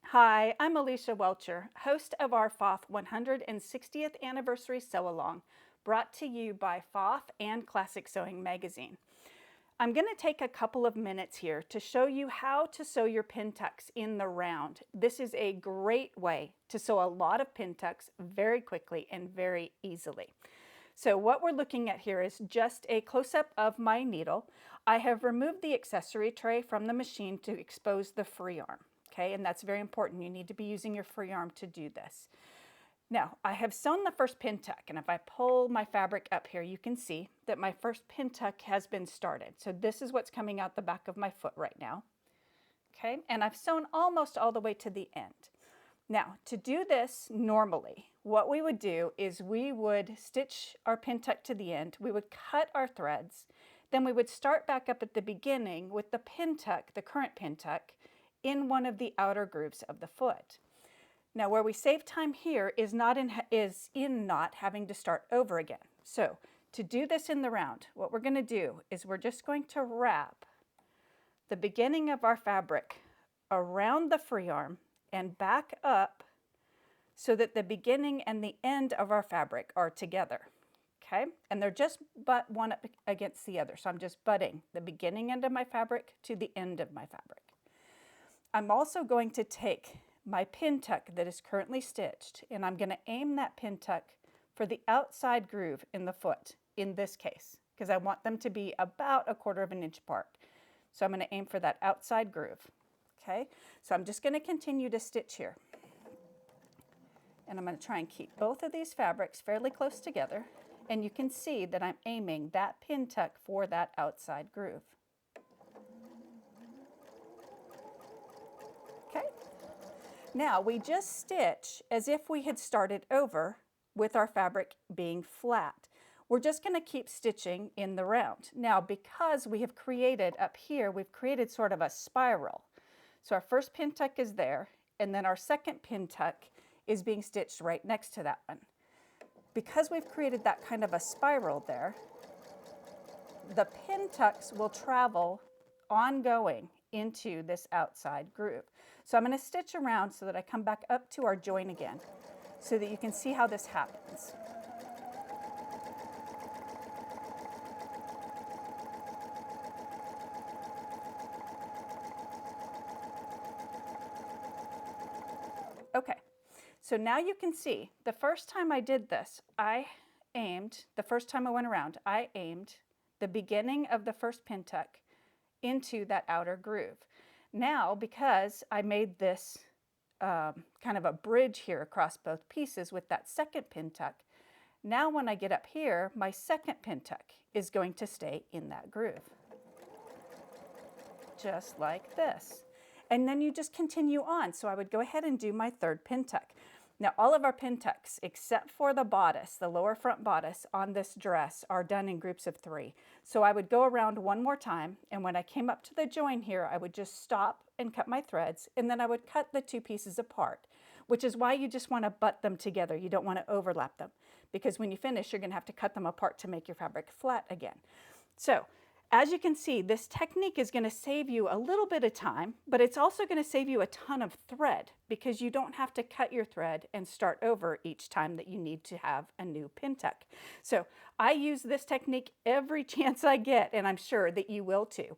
Hi, I'm Alicia Welcher, host of our PFAFF 160th Anniversary Sew-Along, brought to you by PFAFF and Classic Sewing Magazine. I'm going to take a couple of minutes here to show you how to sew your Pintucks in the round. This is a great way to sew a lot of Pintucks very quickly and very easily. So what we're looking at here is just a close-up of my needle. I have removed the accessory tray from the machine to expose the free arm. Okay, and that's very important. You need to be using your free arm to do this. Now, I have sewn the first Pintuck, and if I pull my fabric up here, you can see that my first Pintuck has been started. So this is what's coming out the back of my foot right now. Okay, and I've sewn almost all the way to the end. Now, to do this normally, what we would do is we would stitch our Pintuck to the end, we would cut our threads, then we would start back up at the beginning with the Pintuck, the current Pintuck, in one of the outer grooves of the foot. Now, where we save time here is in not having to start over again. So to do this in the round, what we're going to do is we're just going to wrap the beginning of our fabric around the free arm and back up so that the beginning and the end of our fabric are together. Okay, and they're just butt one up against the other. So I'm just butting the beginning end of my fabric to the end of my fabric. I'm also going to take my Pintuck that is currently stitched, and I'm going to aim that Pintuck for the outside groove in the foot in this case, because I want them to be about 1/4 inch apart. So I'm going to aim for that outside groove. Okay, so I'm just going to continue to stitch here. And I'm going to try and keep both of these fabrics fairly close together, and you can see that I'm aiming that Pintuck for that outside groove. Okay. Now we just stitch as if we had started over with our fabric being flat. We're just going to keep stitching in the round. Now, because we have created up here, we've created sort of a spiral. So our first Pintuck is there, and then our second Pintuck is being stitched right next to that one. Because we've created that kind of a spiral there, the Pintucks will travel ongoing into this outside groove. So I'm going to stitch around so that I come back up to our join again so that you can see how this happens. Okay, so now you can see the first time I did this, the first time I went around, I aimed the beginning of the first Pintuck into that outer groove. Now, because I made this kind of a bridge here across both pieces with that second Pintuck, now when I get up here, my second Pintuck is going to stay in that groove. Just like this. And then you just continue on. So I would go ahead and do my third Pintuck. Now, all of our Pintucks, except for the bodice, the lower front bodice on this dress, are done in groups of 3. So I would go around one more time, and when I came up to the join here, I would just stop and cut my threads, and then I would cut the 2 pieces apart, which is why you just want to butt them together. You don't want to overlap them, because when you finish, you're going to have to cut them apart to make your fabric flat again. So as you can see, this technique is going to save you a little bit of time, but it's also going to save you a ton of thread because you don't have to cut your thread and start over each time that you need to have a new Pintuck. So I use this technique every chance I get, and I'm sure that you will too.